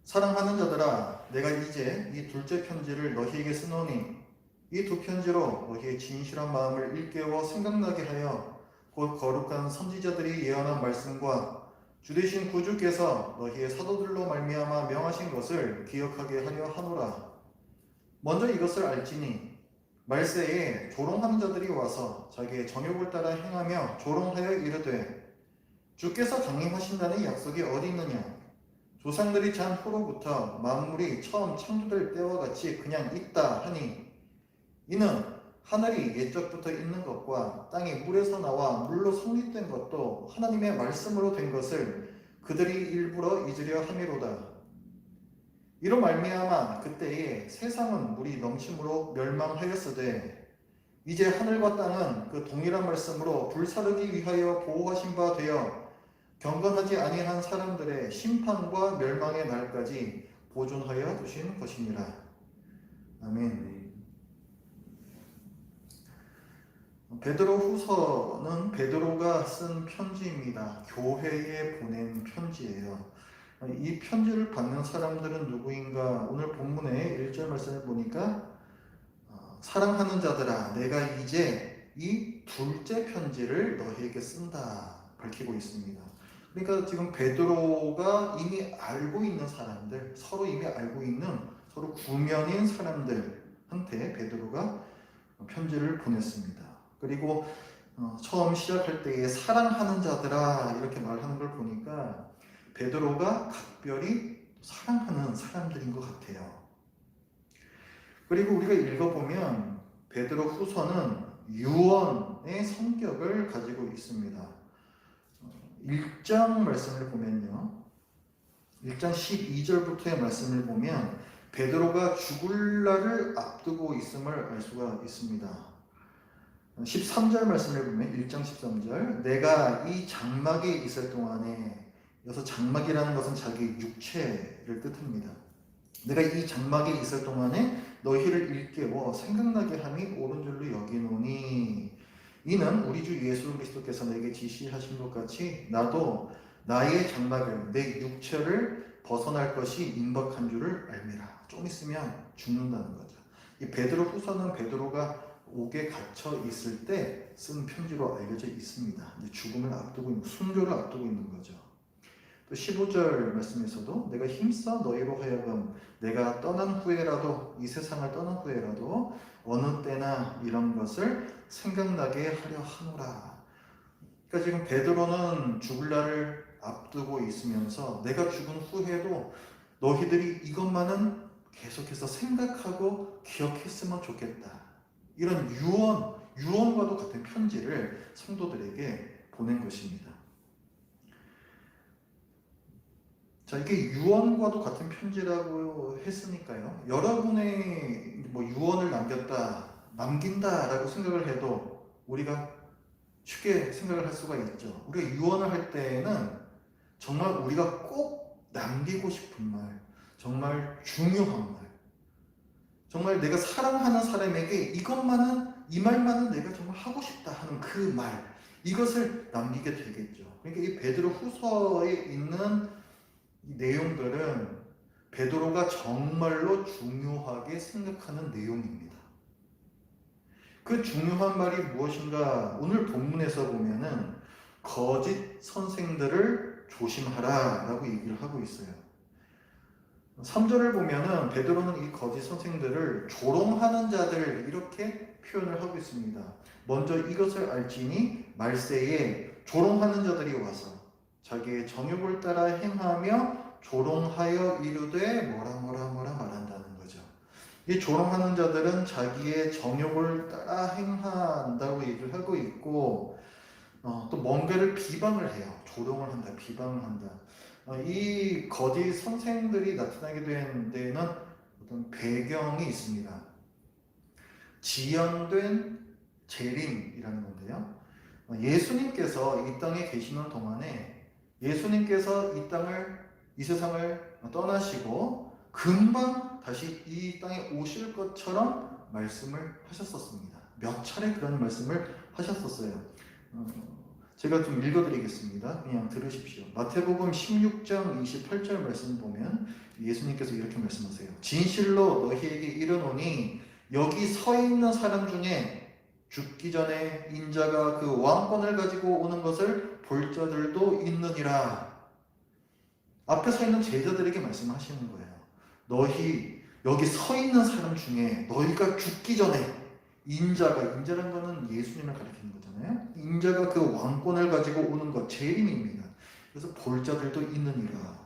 사랑하는 자들아, 내가 이제 이 둘째 편지를 너희에게 쓰노니 이 두 편지로 너희의 진실한 마음을 일깨워 생각나게 하여 곧 거룩한 선지자들이 예언한 말씀과 주되신 구주께서 너희의 사도들로 말미암아 명하신 것을 기억하게 하려 하노라. 먼저 이것을 알지니 말세에 조롱하는 자들이 와서 자기의 정욕을 따라 행하며 조롱하여 이르되 주께서 강림하신다는 약속이 어디 있느냐? 조상들이 잔 후로부터 만물이 처음 창조될 때와 같이 그냥 있다 하니 이는 하늘이 옛적부터 있는 것과 땅이 물에서 나와 물로 성립된 것도 하나님의 말씀으로 된 것을 그들이 일부러 잊으려 함이로다. 이로 말미암아 그때에 세상은 물이 넘침으로 멸망하였으되 이제 하늘과 땅은 그 동일한 말씀으로 불사르기 위하여 보호하신 바 되어 경건하지 아니한 사람들의 심판과 멸망의 날까지 보존하여 두신 것이니라. 아멘. 베드로 후서는 베드로가 쓴 편지입니다. 교회에 보낸 편지예요. 이 편지를 받는 사람들은 누구인가? 오늘 본문의 1절 말씀을 보니까 사랑하는 자들아, 내가 이제 이 둘째 편지를 너희에게 쓴다 밝히고 있습니다. 그러니까 지금 베드로가 이미 알고 있는 사람들, 서로 이미 알고 있는 서로 구면인 사람들한테 베드로가 편지를 보냈습니다. 그리고 처음 시작할 때에 사랑하는 자들아 이렇게 말하는 걸 보니까 베드로가 각별히 사랑하는 사람들인 것 같아요. 그리고 우리가 읽어보면 베드로 후서는 유언의 성격을 가지고 있습니다. 1장 말씀을 보면요, 1장 12절부터의 말씀을 보면 베드로가 죽을 날을 앞두고 있음을 알 수가 있습니다. 13절 말씀을 보면 1장 13절 내가 이 장막에 있을 동안에, 여기서 장막이라는 것은 자기 육체를 뜻합니다. 내가 이 장막에 있을 동안에 너희를 일깨워 생각나게 함이 옳은 줄로 여기노니 이는 우리 주 예수 그리스도께서 내게 지시하신 것 같이 나도 나의 장막을, 내 육체를 벗어날 것이 임박한 줄을 알미라. 좀 있으면 죽는다는 거죠. 이 베드로 후서는 베드로가 옥에 갇혀 있을 때 쓴 편지로 알려져 있습니다. 이제 죽음을 앞두고 있는, 순교를 앞두고 있는 거죠. 또 15절 말씀에서도 내가 힘써 너희로 하여금 내가 떠난 후에라도, 이 세상을 떠난 후에라도 어느 때나 이런 것을 생각나게 하려 하노라. 그러니까 지금 베드로는 죽을 날을 앞두고 있으면서 내가 죽은 후에도 너희들이 이것만은 계속해서 생각하고 기억했으면 좋겠다. 이런 유언과도 같은 편지를 성도들에게 보낸 것입니다. 자, 이게 유언과도 같은 편지라고 했으니까요. 여러분의 유언을 남긴다라고 생각을 해도 우리가 쉽게 생각을 할 수가 있죠. 우리가 유언을 할 때에는 정말 우리가 꼭 남기고 싶은 말, 정말 중요한 말, 정말 내가 사랑하는 사람에게 이 말만은 내가 정말 하고 싶다 하는 그 말, 이것을 남기게 되겠죠. 그러니까 이 베드로 후서에 있는 이 내용들은 베드로가 정말로 중요하게 생각하는 내용입니다. 그 중요한 말이 무엇인가? 오늘 본문에서 보면은 거짓 선생들을 조심하라 라고 얘기를 하고 있어요. 3절을 보면은 베드로는 이 거짓 선생들을 조롱하는 자들 이렇게 표현을 하고 있습니다. 먼저 이것을 알지니 말세에 조롱하는 자들이 와서 자기의 정욕을 따라 행하며 조롱하여 이르되 뭐라 말한다는 거죠. 이 조롱하는 자들은 자기의 정욕을 따라 행한다고 얘기를 하고 있고 또 뭔가를 비방을 해요. 조롱을 한다, 비방을 한다. 이 거짓 선생들이 나타나게 된 데는 어떤 배경이 있습니다. 지연된 재림이라는 건데요. 예수님께서 이 땅에 계시는 동안에 예수님께서 이 세상을 떠나시고 금방 다시 이 땅에 오실 것처럼 말씀을 하셨었습니다. 몇 차례 그런 말씀을 하셨었어요. 제가 좀 읽어드리겠습니다. 그냥 들으십시오. 마태복음 16장 28절 말씀 보면 예수님께서 이렇게 말씀하세요. 진실로 너희에게 이르노니 여기 서 있는 사람 중에 죽기 전에 인자가 그 왕권을 가지고 오는 것을 볼 자들도 있느니라. 앞에 서 있는 제자들에게 말씀하시는 거예요. 너희 여기 서 있는 사람 중에 너희가 죽기 전에 인자라는 거는 예수님을 가리키는 거잖아요. 인자가 그 왕권을 가지고 오는 것, 재림입니다. 그래서 볼 자들도 있느니라.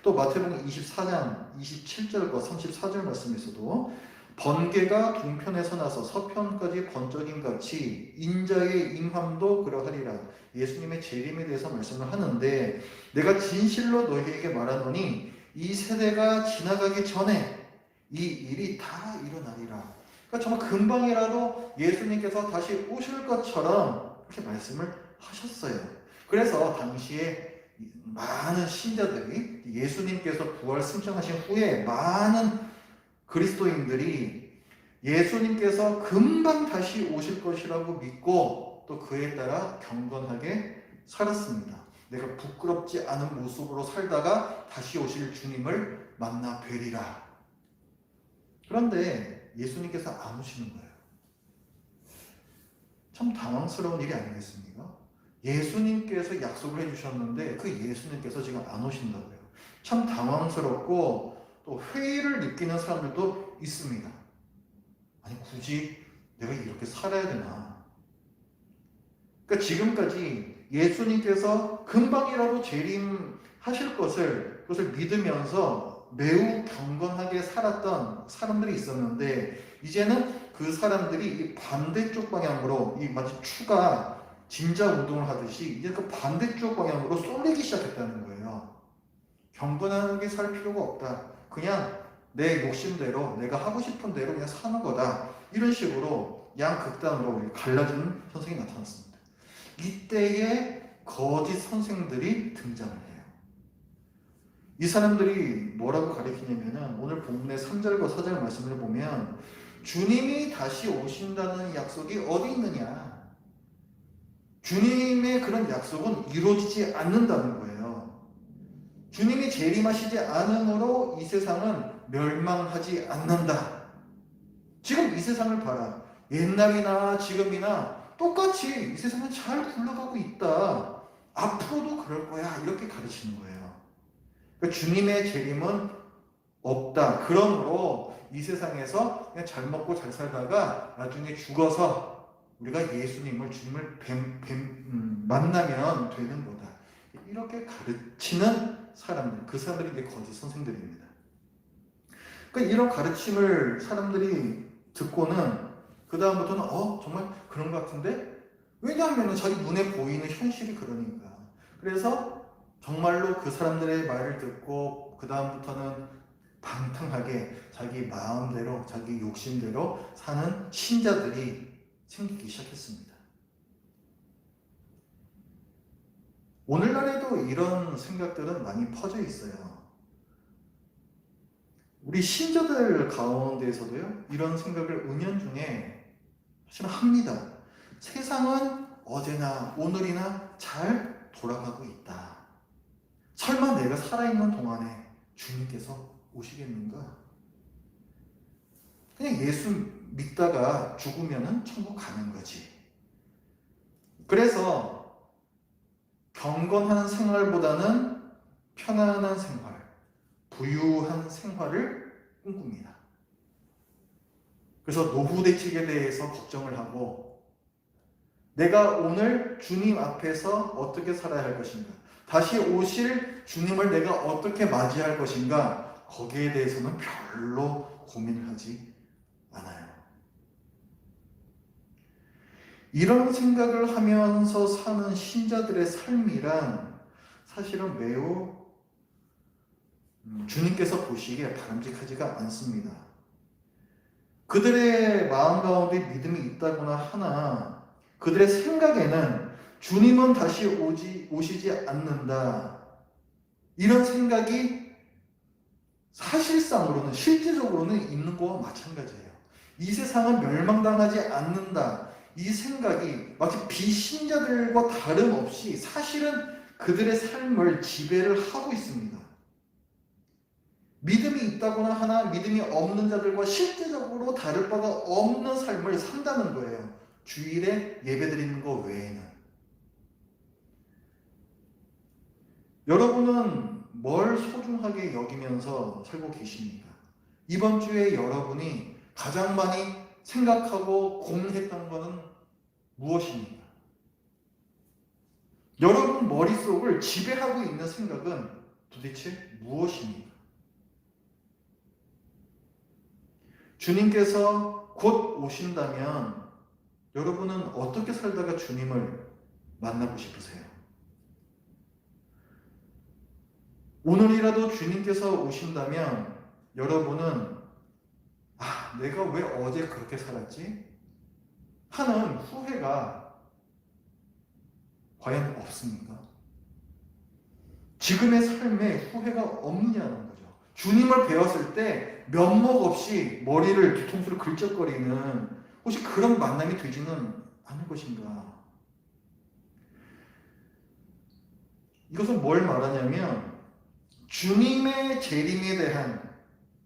또 마태복음 24장 27절과 34절 말씀에서도 번개가 동편에서 나서 서편까지 번쩍임 같이 인자의 임함도 그러하리라. 예수님의 재림에 대해서 말씀을 하는데 내가 진실로 너희에게 말하노니 이 세대가 지나가기 전에 이 일이 다 일어나리라. 그러니까 정말 금방이라도 예수님께서 다시 오실 것처럼 이렇게 말씀을 하셨어요. 그래서 당시에 많은 신자들이 예수님께서 부활 승천하신 후에 많은 그리스도인들이 예수님께서 금방 다시 오실 것이라고 믿고 또 그에 따라 경건하게 살았습니다. 내가 부끄럽지 않은 모습으로 살다가 다시 오실 주님을 만나 뵈리라. 그런데 예수님께서 안 오시는 거예요. 참 당황스러운 일이 아니겠습니까? 예수님께서 약속을 해주셨는데 그 예수님께서 지금 안 오신다고요. 참 당황스럽고 또 회의를 느끼는 사람들도 있습니다. 아니 굳이 내가 이렇게 살아야 되나? 그러니까 지금까지 예수님께서 금방이라도 재림하실 그것을 믿으면서 매우 경건하게 살았던 사람들이 있었는데 이제는 그 사람들이 이 반대쪽 방향으로 이 마치 추가 진자 운동을 하듯이 이제 그 반대쪽 방향으로 쏠리기 시작했다는 거예요. 경건하게 살 필요가 없다. 그냥 내 욕심대로 내가 하고 싶은 대로 그냥 사는 거다. 이런 식으로 양극단으로 갈라지는 현상이 나타났습니다. 이때에 거짓 선생들이 등장을 해요. 이 사람들이 뭐라고 가리키냐면 오늘 본문의 3절과 4절 말씀을 보면 주님이 다시 오신다는 약속이 어디 있느냐? 주님의 그런 약속은 이루어지지 않는다는 거예요. 주님이 재림하시지 않으므로 이 세상은 멸망하지 않는다. 지금 이 세상을 봐라. 옛날이나 지금이나 똑같이 이 세상은 잘 굴러가고 있다. 앞으로도 그럴 거야. 이렇게 가르치는 거예요. 그러니까 주님의 재림은 없다. 그러므로 이 세상에서 그냥 잘 먹고 잘 살다가 나중에 죽어서 우리가 주님을 만나면 되는 거다. 이렇게 가르치는 사람들, 그 사람들이 이제 거짓 선생들입니다. 그러니까 이런 가르침을 사람들이 듣고는 그 다음부터는 정말 그런 것 같은데? 왜냐하면 자기 눈에 보이는 현실이 그러니까. 그래서 정말로 그 사람들의 말을 듣고 그 다음부터는 방탕하게 자기 마음대로 자기 욕심대로 사는 신자들이 생기기 시작했습니다. 오늘날에도 이런 생각들은 많이 퍼져 있어요. 우리 신자들 가운데에서도요, 이런 생각을 은연중에 사실 합니다. 세상은 어제나 오늘이나 잘 돌아가고 있다. 설마 내가 살아있는 동안에 주님께서 오시겠는가? 그냥 예수 믿다가 죽으면 천국 가는 거지. 그래서 경건한 생활보다는 편안한 생활, 부유한 생활을 꿈꿉니다. 그래서 노후 대책에 대해서 걱정을 하고 내가 오늘 주님 앞에서 어떻게 살아야 할 것인가, 다시 오실 주님을 내가 어떻게 맞이할 것인가, 거기에 대해서는 별로 고민을 하지 않아요. 이런 생각을 하면서 사는 신자들의 삶이란 사실은 매우 주님께서 보시기에 바람직하지가 않습니다. 그들의 마음 가운데 믿음이 있다거나 하나 그들의 생각에는 주님은 다시 오시지 않는다. 이런 생각이 실질적으로는 있는 거와 마찬가지예요. 이 세상은 멸망당하지 않는다. 이 생각이 마치 비신자들과 다름없이 사실은 그들의 삶을 지배를 하고 있습니다. 믿음이 있다거나 하나 믿음이 없는 자들과 실제적으로 다를 바가 없는 삶을 산다는 거예요. 주일에 예배드리는 것 외에는. 여러분은 뭘 소중하게 여기면서 살고 계십니까? 이번 주에 여러분이 가장 많이 생각하고 고민했던 것은 무엇입니까? 여러분 머릿속을 지배하고 있는 생각은 도대체 무엇입니까? 주님께서 곧 오신다면 여러분은 어떻게 살다가 주님을 만나고 싶으세요? 오늘이라도 주님께서 오신다면 여러분은 내가 왜 어제 그렇게 살았지? 하는 후회가 과연 없습니까? 지금의 삶에 후회가 없느냐는 거죠. 주님을 배웠을 때 면목 없이 머리를 뒤통수를 긁적거리는 혹시 그런 만남이 되지는 않을 것인가? 이것은 뭘 말하냐면 주님의 재림에 대한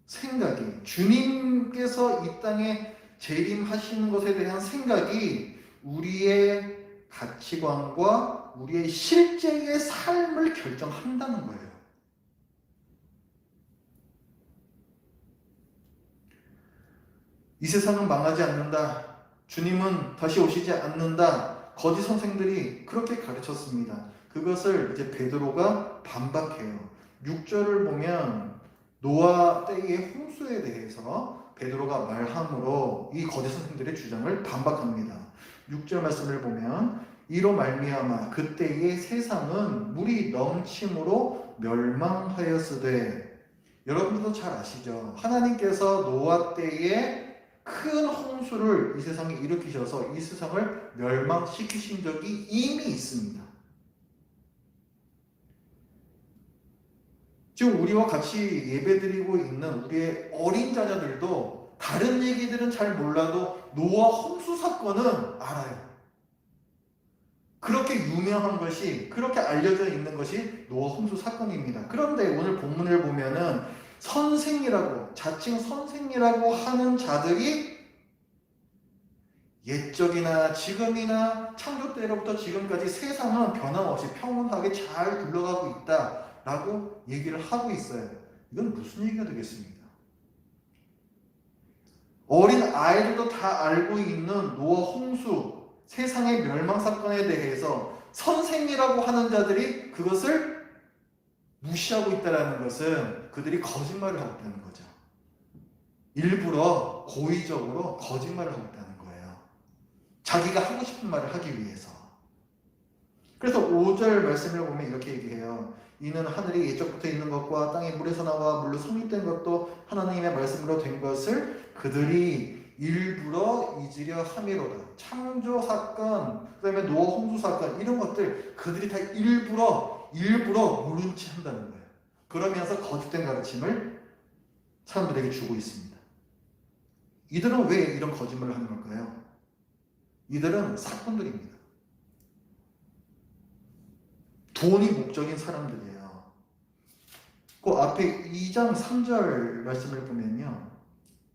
생각이, 주님께서 이 땅에 재림하시는 것에 대한 생각이 우리의 가치관과 우리의 실제의 삶을 결정한다는 거예요. 이 세상은 망하지 않는다. 주님은 다시 오시지 않는다. 거짓 선생들이 그렇게 가르쳤습니다. 그것을 이제 베드로가 반박해요. 6절을 보면 노아 때의 홍수에 대해서 베드로가 말함으로 이 거짓 선생들의 주장을 반박합니다. 6절 말씀을 보면 이로 말미암아 그때의 세상은 물이 넘침으로 멸망하였으되, 여러분들도 잘 아시죠? 하나님께서 노아 때에 큰 홍수를 이 세상에 일으키셔서 이 세상을 멸망시키신 적이 이미 있습니다. 지금 우리와 같이 예배드리고 있는 우리의 어린 자녀들도 다른 얘기들은 잘 몰라도 노아 홍수 사건은 알아요. 그렇게 유명한 것이, 그렇게 알려져 있는 것이 노아 홍수 사건입니다. 그런데 오늘 본문을 보면은 선생이라고, 자칭 선생이라고 하는 자들이 옛적이나 지금이나 창조 때로부터 지금까지 세상은 변함없이 평온하게 잘 굴러가고 있다라고 얘기를 하고 있어요. 이건 무슨 얘기가 되겠습니까? 어린 아이들도 다 알고 있는 노아 홍수, 세상의 멸망 사건에 대해서 선생이라고 하는 자들이 그것을 무시하고 있다는 것은 그들이 거짓말을 하고 있다는 거죠. 일부러 고의적으로 거짓말을 하고 있다는 거예요. 자기가 하고 싶은 말을 하기 위해서. 그래서 5절 말씀을 보면 이렇게 얘기해요. 이는 하늘이 예적부터 있는 것과 땅이 물에서 나와 물로 성립된 것도 하나님의 말씀으로 된 것을 그들이 일부러 잊으려 함이로다. 창조 사건, 그 다음에 노아 홍수 사건, 이런 것들 그들이 다 일부러 모른 체 한다는 거예요. 그러면서 거짓된 가르침을 사람들에게 주고 있습니다. 이들은 왜 이런 거짓말을 하는 걸까요? 이들은 사건들입니다. 돈이 목적인 사람들이에요. 그 앞에 2장 3절 말씀을 보면요,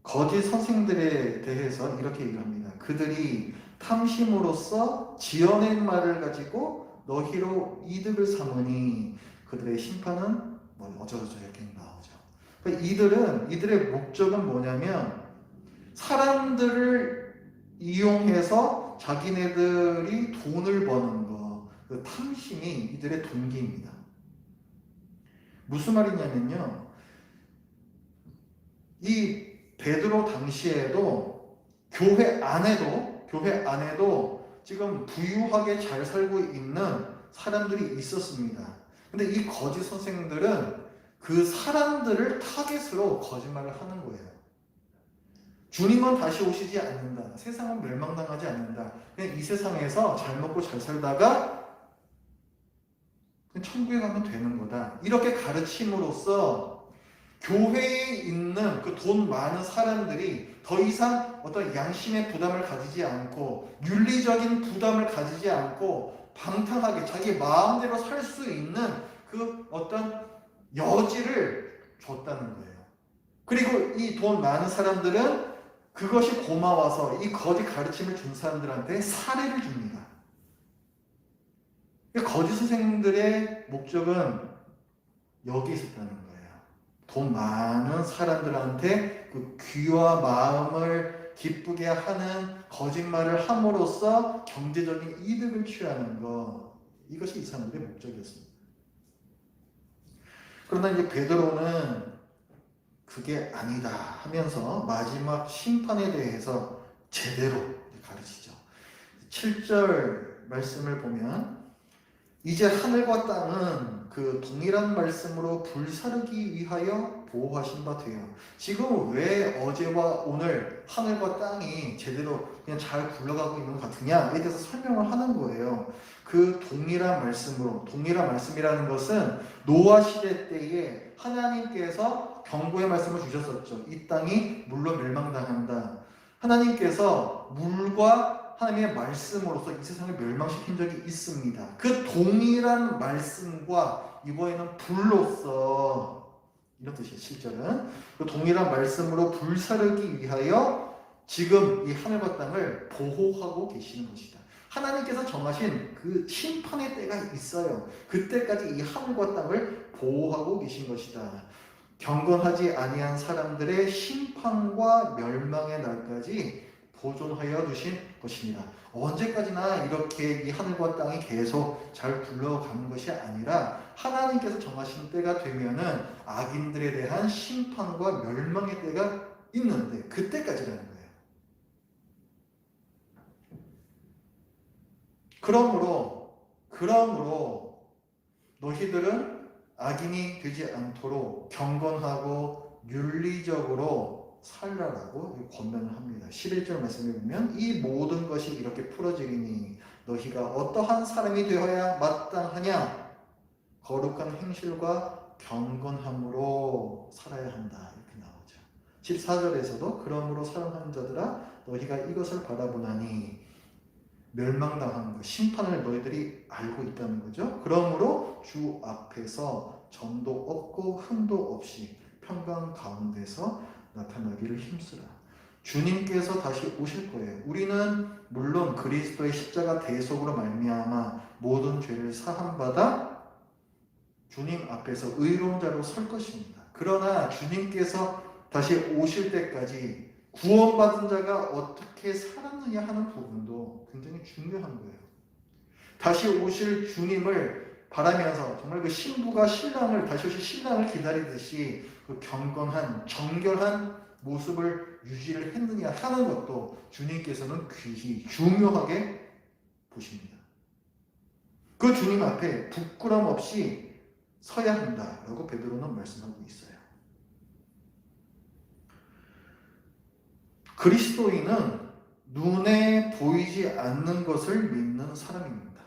거짓 선생들에 대해서 이렇게 얘기합니다. 그들이 탐심으로써 지어낸 말을 가지고 너희로 이득을 삼으니 그들의 심판은 어쩌고저쩌고 이렇게 나오죠. 그러니까 이들의 목적은 뭐냐면 사람들을 이용해서 자기네들이 돈을 버는 거, 그 탐심이 이들의 동기입니다. 무슨 말이냐면요, 이 베드로 당시에도 교회 안에도 지금 부유하게 잘 살고 있는 사람들이 있었습니다. 근데 이 거짓 선생들은 그 사람들을 타겟으로 거짓말을 하는 거예요. 주님은 다시 오시지 않는다. 세상은 멸망당하지 않는다. 그냥 이 세상에서 잘 먹고 잘 살다가 그냥 천국에 가면 되는 거다. 이렇게 가르침으로써 교회에 있는 그 돈 많은 사람들이 더 이상 어떤 양심의 부담을 가지지 않고 윤리적인 부담을 가지지 않고 방탕하게 자기 마음대로 살 수 있는 그 어떤 여지를 줬다는 거예요. 그리고 이 돈 많은 사람들은 그것이 고마워서 이 거짓 가르침을 준 사람들한테 사례를 줍니다. 거짓 선생님들의 목적은 여기 있었다는 거예요. 돈 많은 사람들한테 그 귀와 마음을 기쁘게 하는 거짓말을 함으로써 경제적인 이득을 취하는 것, 이것이 이 사람들의 목적이었습니다. 그러나 이제 베드로는 그게 아니다 하면서 마지막 심판에 대해서 제대로 가르치죠. 7절 말씀을 보면 이제 하늘과 땅은 그 동일한 말씀으로 불사르기 위하여 보호하신 바 돼요. 지금 왜 어제와 오늘 하늘과 땅이 제대로 그냥 잘 굴러가고 있는 것 같으냐에 대해서 설명을 하는 거예요. 그 동일한 말씀으로, 동일한 말씀이라는 것은 노아 시대 때에 하나님께서 경고의 말씀을 주셨었죠. 이 땅이 물로 멸망당한다. 하나님께서 물과 하나님의 말씀으로서 이 세상을 멸망시킨 적이 있습니다. 그 동일한 말씀과 이번에는 불로서, 이런 뜻이에요. 7절은 그 동일한 말씀으로 불사르기 위하여 지금 이 하늘과 땅을 보호하고 계시는 것이다. 하나님께서 정하신 그 심판의 때가 있어요. 그때까지 이 하늘과 땅을 보호하고 계신 것이다. 경건하지 아니한 사람들의 심판과 멸망의 날까지 보존하여 두신 것입니다. 언제까지나 이렇게 이 하늘과 땅이 계속 잘 굴러가는 것이 아니라 하나님께서 정하신 때가 되면은 악인들에 대한 심판과 멸망의 때가 있는데 그때까지라는 거예요. 그러므로 너희들은 악인이 되지 않도록 경건하고 윤리적으로 살라라고 권면을 합니다. 11절 말씀에 보면 이 모든 것이 이렇게 풀어지리니 너희가 어떠한 사람이 되어야 마땅하냐? 거룩한 행실과 경건함으로 살아야 한다. 이렇게 나오죠. 14절에서도 그러므로 사랑하는 자들아 너희가 이것을 바라보나니 멸망당하는 것, 심판을 너희들이 알고 있다는 거죠. 그러므로 주 앞에서 점도 없고 흠도 없이 평강 가운데서 나타나기를 힘쓰라. 주님께서 다시 오실 거예요. 우리는 물론 그리스도의 십자가 대속으로 말미암아 모든 죄를 사함받아 주님 앞에서 의로운 자로 설 것입니다. 그러나 주님께서 다시 오실 때까지 구원받은 자가 어떻게 살았느냐 하는 부분도 굉장히 중요한 거예요. 다시 오실 주님을 바라면서 정말 그 신부가 신랑을, 다시 오실 신랑을 기다리듯이 그 경건한, 정결한 모습을 유지를 했느냐 하는 것도 주님께서는 귀히 중요하게 보십니다. 그 주님 앞에 부끄럼 없이 서야 한다라고 베드로는 말씀하고 있어요. 그리스도인은 눈에 보이지 않는 것을 믿는 사람입니다.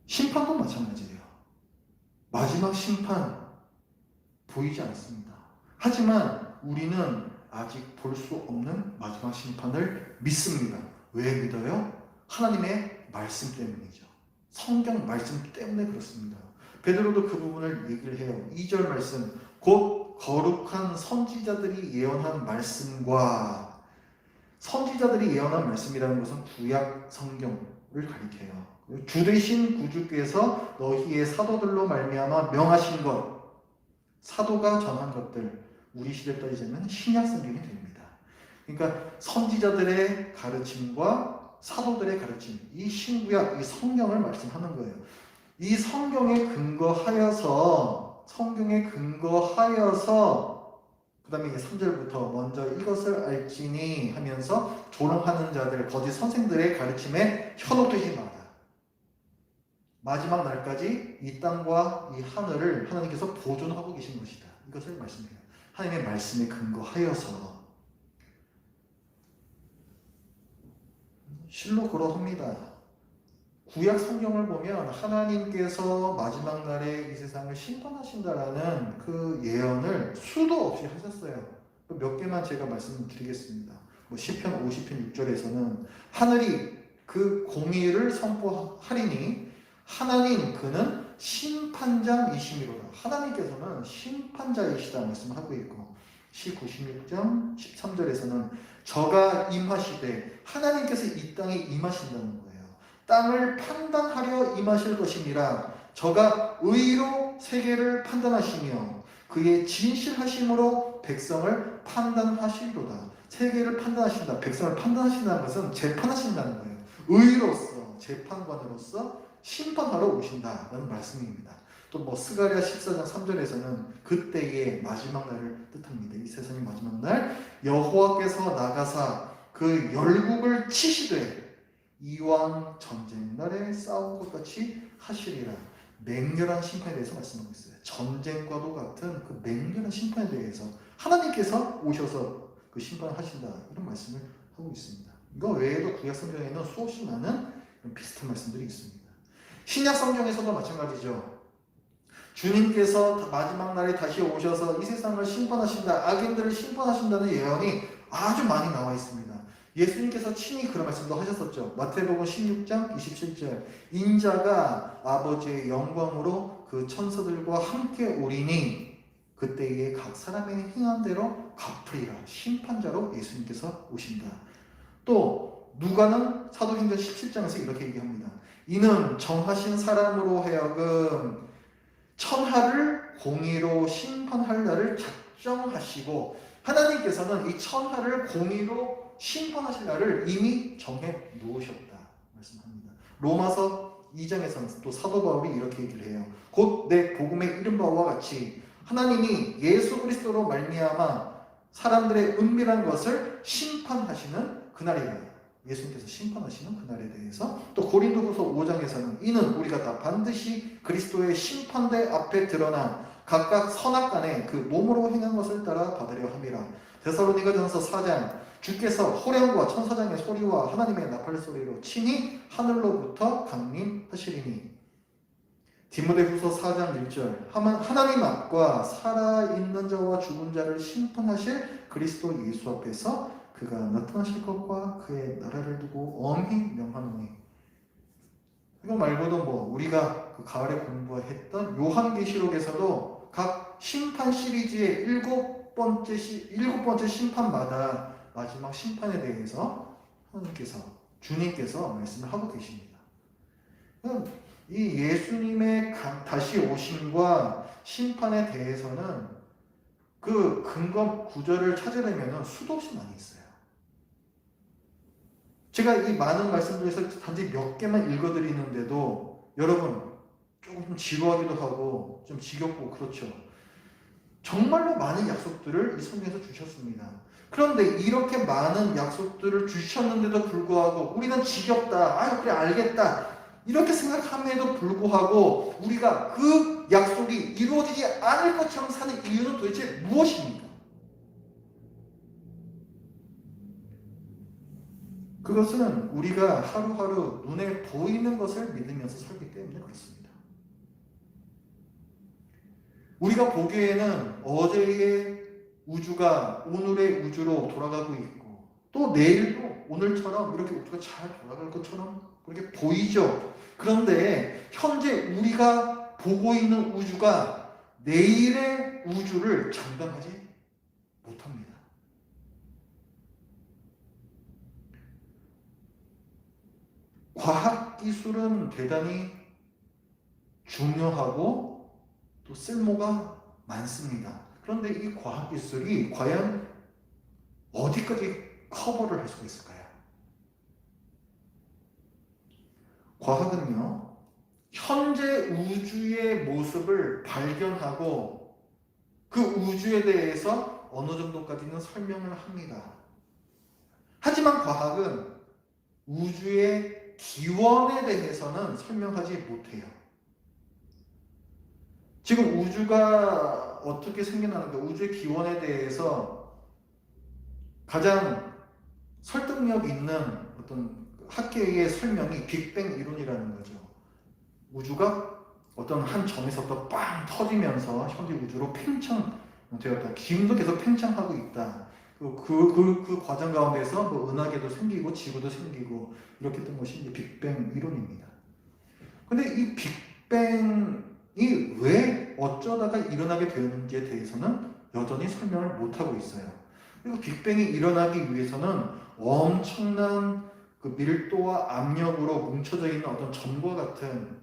심판도 마찬가지예요. 마지막 심판 보이지 않습니다. 하지만 우리는 아직 볼 수 없는 마지막 심판을 믿습니다. 왜 믿어요? 하나님의 말씀 때문이죠. 성경 말씀 때문에 그렇습니다. 베드로도 그 부분을 얘기를 해요. 2절 말씀, 곧 거룩한 선지자들이 예언한 말씀과, 선지자들이 예언한 말씀이라는 것은 구약 성경을 가리켜요. 주 되신 구주께서 너희의 사도들로 말미암아 명하신 것, 사도가 전한 것들, 우리 시대 따지자면 신약 성경이 됩니다. 그러니까 선지자들의 가르침과 사도들의 가르침, 이 신구약, 이 성경을 말씀하는 거예요. 이 성경에 근거하여서 그 다음에 3절부터 먼저 이것을 알지니 하면서 조롱하는 자들, 거짓 선생들의 가르침에 현혹되지 마라. 마지막 날까지 이 땅과 이 하늘을 하나님께서 보존하고 계신 것이다. 이것을 말씀해요. 하나님의 말씀에 근거하여서 실로 그러합니다. 구약 성경을 보면 하나님께서 마지막 날에 이 세상을 심판하신다라는 그 예언을 수도 없이 하셨어요. 몇 개만 제가 말씀드리겠습니다. 시편 50편 6절에서는 하늘이 그 공의를 선포하리니 하나님 그는 심판장이심이로다. 하나님께서는 심판자이시다 말씀하고 있고, 시 96장 13절에서는 저가 임하시되, 하나님께서 이 땅에 임하신다는 거예요. 땅을 판단하려 임하실 것이니라. 저가 의로 세계를 판단하시며 그의 진실하심으로 백성을 판단하시리로다. 세계를 판단하신다, 백성을 판단하신다는 것은 재판하신다는 거예요. 의로서, 재판관으로서 심판하러 오신다라는 말씀입니다. 또 스가랴 14장 3절에서는 그때의 마지막 날을 뜻합니다. 이 세상의 마지막 날, 여호와께서 나가사 그 열국을 치시되 이왕 전쟁 날에 싸운 것 같이 하시리라. 맹렬한 심판에 대해서 말씀하고 있어요. 전쟁과도 같은 그 맹렬한 심판에 대해서 하나님께서 오셔서 그 심판을 하신다, 이런 말씀을 하고 있습니다. 이거 외에도 구약 성경에는 수없이 많은 비슷한 말씀들이 있습니다. 신약 성경에서도 마찬가지죠. 주님께서 마지막 날에 다시 오셔서 이 세상을 심판하신다, 악인들을 심판하신다는 예언이 아주 많이 나와 있습니다. 예수님께서 친히 그런 말씀도 하셨었죠. 마태복음 16장 27절, 인자가 아버지의 영광으로 그 천사들과 함께 오리니 그때에 각 사람의 행한 대로 갚으리라. 심판자로 예수님께서 오신다. 또 누가는 사도행전 17장에서 이렇게 얘기합니다. 이는 정하신 사람으로 하여금 천하를 공의로 심판할 날을 작정하시고, 하나님께서는 이 천하를 공의로 심판하실 날을 이미 정해 놓으셨다 말씀합니다. 로마서 2장에서는 또 사도 바울이 이렇게 얘기를 해요. 곧 내 복음에 이른 바와 같이 하나님이 예수 그리스도로 말미암아 사람들의 은밀한 것을 심판하시는 그날이다. 예수님께서 심판하시는 그날에 대해서 또 고린도후서 5장에서는 이는 우리가 다 반드시 그리스도의 심판대 앞에 드러나 각각 선악간에 그 몸으로 행한 것을 따라 받으려 함이라. 데살로니가전서 4장, 주께서 호령과 천사장의 소리와 하나님의 나팔 소리로 친히 하늘로부터 강림하시리니. 디모데후서 4장 1절, 하나님 앞과 살아있는 자와 죽은 자를 심판하실 그리스도 예수 앞에서 그가 나타나실 것과 그의 나라를 두고 엄히 명하노니. 이거 말고도 우리가 그 가을에 공부했던 요한계시록에서도 각 심판 시리즈의 일곱 번째 심판마다 마지막 심판에 대해서 하나님께서, 주님께서 말씀을 하고 계십니다. 이 예수님의 다시 오심과 심판에 대해서는 그 근거 구절을 찾으려면 수도 없이 많이 있어요. 제가 이 많은 말씀 중에서 단지 몇 개만 읽어드리는데도 여러분 조금 지루하기도 하고 좀 지겹고 그렇죠. 정말로 많은 약속들을 이 성경에서 주셨습니다. 그런데 이렇게 많은 약속들을 주셨는데도 불구하고 우리는 지겹다, 아유 그래 알겠다, 이렇게 생각함에도 불구하고 우리가 그 약속이 이루어지지 않을 것처럼 사는 이유는 도대체 무엇입니까? 그것은 우리가 하루하루 눈에 보이는 것을 믿으면서 살기 때문에 그렇습니다. 우리가 보기에는 어제의 우주가 오늘의 우주로 돌아가고 있고, 또 내일도 오늘처럼 이렇게 우주가 잘 돌아갈 것처럼 그렇게 보이죠. 그런데 현재 우리가 보고 있는 우주가 내일의 우주를 장담하지 못합니다. 과학기술은 대단히 중요하고 또 쓸모가 많습니다. 그런데 이 과학기술이 과연 어디까지 커버를 할 수가 있을까요? 과학은요, 현재 우주의 모습을 발견하고 그 우주에 대해서 어느 정도까지는 설명을 합니다. 하지만 과학은 우주의 기원에 대해서는 설명하지 못해요. 지금 우주가 어떻게 생겨나는가, 우주의 기원에 대해서 가장 설득력 있는 어떤 학계의 설명이 빅뱅 이론이라는 거죠. 우주가 어떤 한 점에서부터 빵 터지면서 현재 우주로 팽창되었다. 기운도 계속 팽창하고 있다. 그 과정 가운데서 뭐 은하계도 생기고 지구도 생기고 이렇게 된 것이 이제 빅뱅 이론입니다. 근데 이 빅뱅이 왜 어쩌다가 일어나게 되었는지에 대해서는 여전히 설명을 못하고 있어요. 그리고 빅뱅이 일어나기 위해서는 엄청난 그 밀도와 압력으로 뭉쳐져 있는 어떤 점과 같은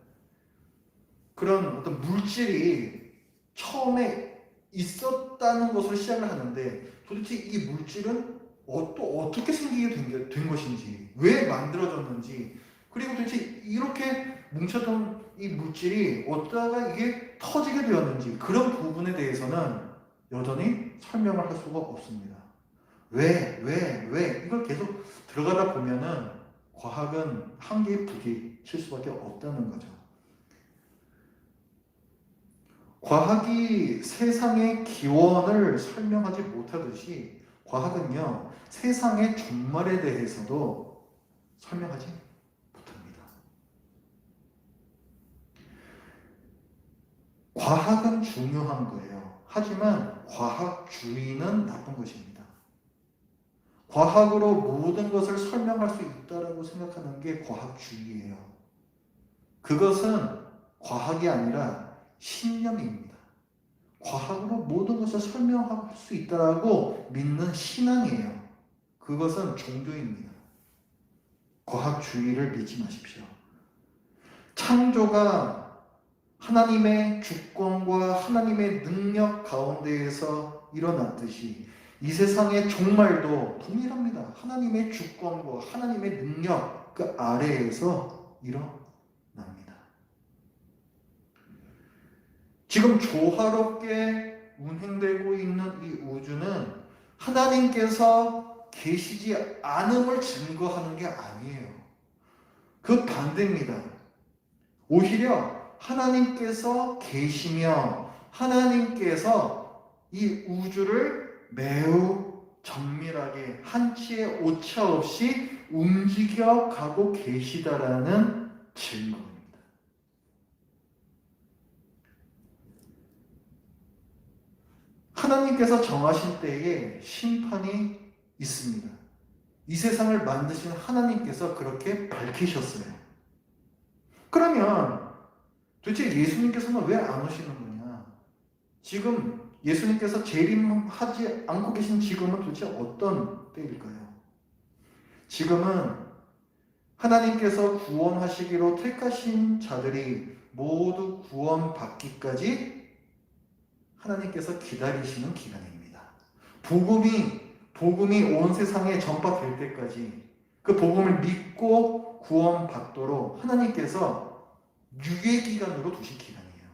그런 어떤 물질이 처음에 있었다는 것으로 시작을 하는데 도대체 이 물질은 또 어떻게 생기게 된 것인지, 왜 만들어졌는지, 그리고 도대체 이렇게 뭉쳐둔 이 물질이 어쩌다가 이게 터지게 되었는지 그런 부분에 대해서는 여전히 설명을 할 수가 없습니다. 왜 이걸 계속 들어가다 보면은 과학은 한계에 부딪힐 수밖에 없다는 거죠. 과학이 세상의 기원을 설명하지 못하듯이 과학은요, 세상의 종말에 대해서도 설명하지 못합니다. 과학은 중요한 거예요. 하지만 과학주의는 나쁜 것입니다. 과학으로 모든 것을 설명할 수 있다고 생각하는 게 과학주의예요. 그것은 과학이 아니라 신념입니다. 과학으로 모든 것을 설명할 수 있다고 믿는 신앙이에요. 그것은 종교입니다. 과학주의를 믿지 마십시오. 창조가 하나님의 주권과 하나님의 능력 가운데에서 일어났듯이 이 세상의 종말도 동일합니다. 하나님의 주권과 하나님의 능력 그 아래에서 일어납니다. 지금 조화롭게 운행되고 있는 이 우주는 하나님께서 계시지 않음을 증거하는 게 아니에요. 그 반대입니다. 오히려 하나님께서 계시며 하나님께서 이 우주를 매우 정밀하게 한치의 오차 없이 움직여 가고 계시다라는 증거입니다. 하나님께서 정하신 때에 심판이 있습니다. 이 세상을 만드신 하나님께서 그렇게 밝히셨어요. 그러면 도대체 예수님께서는 왜 안 오시는 거냐? 지금 예수님께서 재림하지 않고 계신 지금은 도대체 어떤 때일까요? 지금은 하나님께서 구원하시기로 택하신 자들이 모두 구원받기까지 하나님께서 기다리시는 기간입니다. 복음이 온 세상에 전파될 때까지 그 복음을 믿고 구원받도록 하나님께서 유예 기간으로 두신 기간이에요.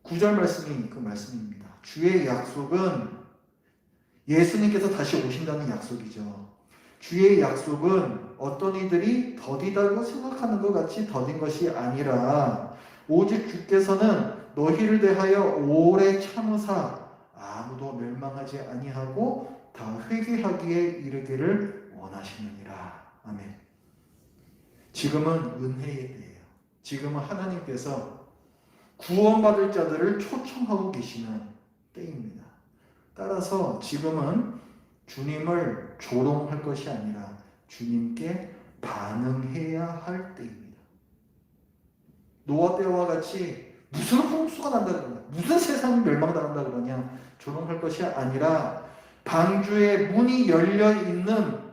9절 말씀이 그 말씀입니다. 주의 약속은 예수님께서 다시 오신다는 약속이죠. 주의 약속은 어떤 이들이 더디다고 생각하는 것 같이 더딘 것이 아니라 오직 주께서는 너희를 대하여 오래 참으사 아무도 멸망하지 아니하고 다 회개하기에 이르기를 원하시느니라. 아멘. 지금은 은혜의 때예요. 지금은 하나님께서 구원받을 자들을 초청하고 계시는 때입니다. 따라서 지금은 주님을 조롱할 것이 아니라 주님께 반응해야 할 때입니다. 노아 때와 같이 무슨 홍수가 난다 그러냐, 무슨 세상이 멸망당한다 그러냐 조롱할 것이 아니라 방주의 문이 열려 있는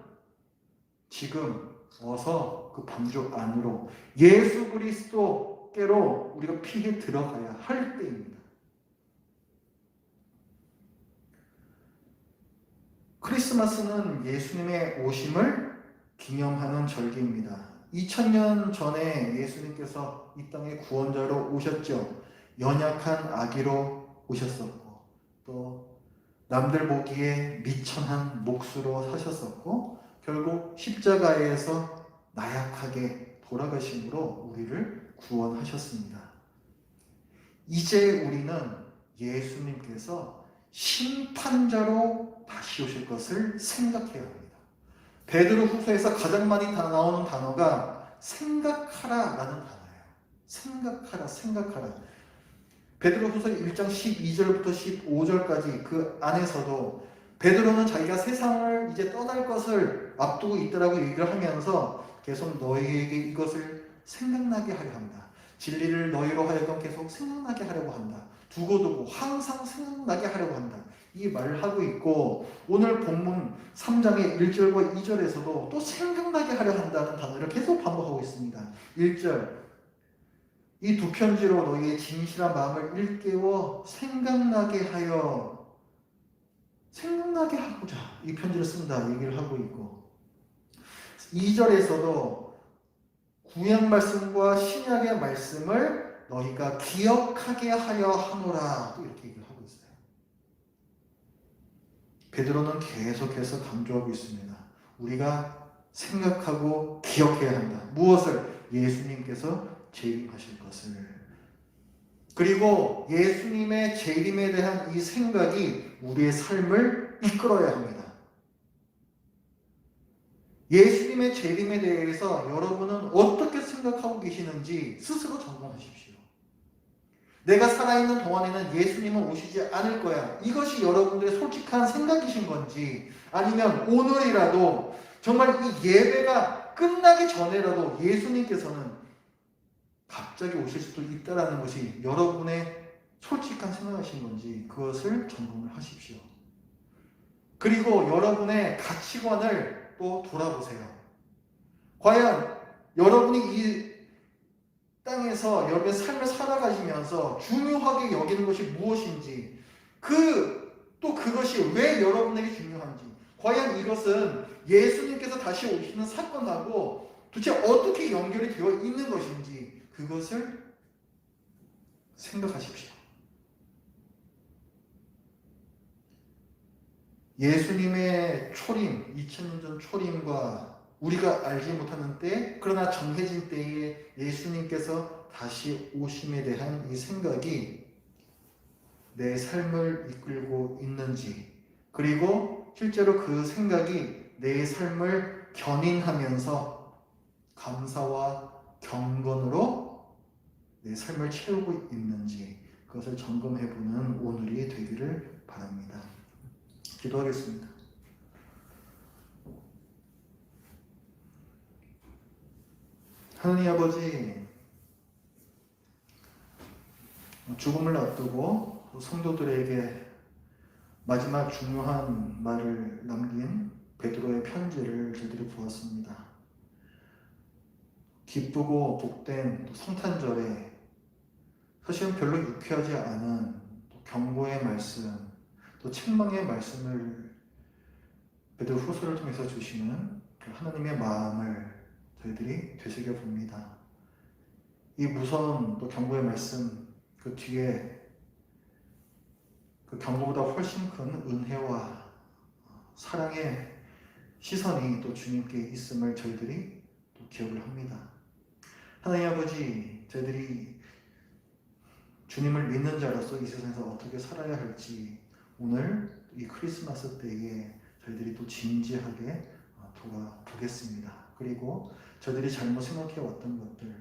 지금 어서 그 방주 안으로 예수 그리스도께로 우리가 피해 들어가야 할 때입니다. 크리스마스는 예수님의 오심을 기념하는 절기입니다. 2000년 전에 예수님께서 이 땅에 구원자로 오셨죠. 연약한 아기로 오셨었고 또 남들 보기에 미천한 몫으로 사셨었고 결국 십자가에서 나약하게 돌아가심으로 우리를 구원하셨습니다. 이제 우리는 예수님께서 심판자로 다시 오실 것을 생각해야 합니다. 베드로 후서에서 가장 많이 나오는 단어가 생각하라라는 단어예요. 생각하라, 생각하라. 베드로 후서 1장 12절부터 15절까지 그 안에서도 베드로는 자기가 세상을 이제 떠날 것을 앞두고 있더라고 얘기를 하면서 계속 너희에게 이것을 생각나게 하려 한다. 진리를 너희로 하여금 계속 생각나게 하려고 한다. 두고두고 항상 생각나게 하려고 한다. 이 말을 하고 있고 오늘 본문 3장의 1절과 2절에서도 또 생각나게 하려 한다는 단어를 계속 반복하고 있습니다. 1절 이 두 편지로 너희의 진실한 마음을 일깨워 생각나게 하고자 이 편지를 쓴다 얘기를 하고 있고 2절에서도 구약 말씀과 신약의 말씀을 너희가 기억하게 하려 하노라 또 이렇게 얘기를 하고 있어요. 베드로는 계속해서 강조하고 있습니다. 우리가 생각하고 기억해야 한다. 무엇을? 예수님께서 재림하실 것을. 그리고 예수님의 재림에 대한 이 생각이 우리의 삶을 이끌어야 합니다. 예수님의 재림에 대해서 여러분은 어떻게 생각하고 계시는지 스스로 점검하십시오. 내가 살아있는 동안에는 예수님은 오시지 않을 거야. 이것이 여러분들의 솔직한 생각이신 건지 아니면 오늘이라도 정말 이 예배가 끝나기 전에라도 예수님께서는 갑자기 오실 수도 있다는 것이 여러분의 솔직한 생각이신 건지 그것을 점검을 하십시오. 그리고 여러분의 가치관을 또 돌아보세요. 과연 여러분이 이 땅에서 여러분의 삶을 살아가시면서 중요하게 여기는 것이 무엇인지 또 그것이 왜 여러분에게 중요한지 과연 이것은 예수님께서 다시 오시는 사건하고 도대체 어떻게 연결이 되어 있는 것인지 그것을 생각하십시오. 예수님의 초림, 2000년 전 초림과 우리가 알지 못하는 때, 그러나 정해진 때에 예수님께서 다시 오심에 대한 이 생각이 내 삶을 이끌고 있는지, 그리고 실제로 그 생각이 내 삶을 견인하면서 감사와 경건으로 내 삶을 채우고 있는지 그것을 점검해보는 오늘이 되기를 바랍니다. 기도하겠습니다. 하나님 아버지, 죽음을 앞두고 성도들에게 마지막 중요한 말을 남긴 베드로의 편지를 저희들이 보았습니다. 기쁘고 복된 성탄절에 사실은 별로 유쾌하지 않은 또 경고의 말씀, 또 책망의 말씀을 베드로 후서를 통해서 주시는 그 하나님의 마음을 저희들이 되새겨 봅니다. 이 무서운 또 경고의 말씀 그 뒤에 그 경고보다 훨씬 큰 은혜와 사랑의 시선이 또 주님께 있음을 저희들이 또 기억을 합니다. 하나님 아버지, 저희들이 주님을 믿는 자로서 이 세상에서 어떻게 살아야 할지 오늘 이 크리스마스 때에 저희들이 또 진지하게 돌아보겠습니다. 그리고 저희들이 잘못 생각해 왔던 것들,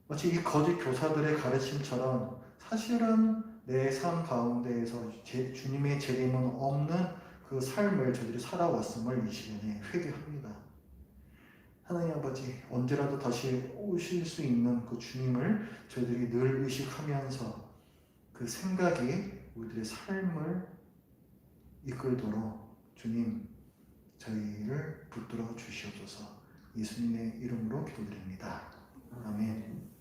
마치 이 거짓 교사들의 가르침처럼 사실은 내 삶 가운데에서 주님의 재림은 없는 그 삶을 저희들이 살아왔음을 이 시간에 회개합니다. 하나님 아버지, 언제라도 다시 오실 수 있는 그 주님을 저희들이 늘 의식하면서 그 생각이 우리들의 삶을 이끌도록 주님 저희를 붙들어 주시옵소서. 예수님의 이름으로 기도드립니다. 아멘.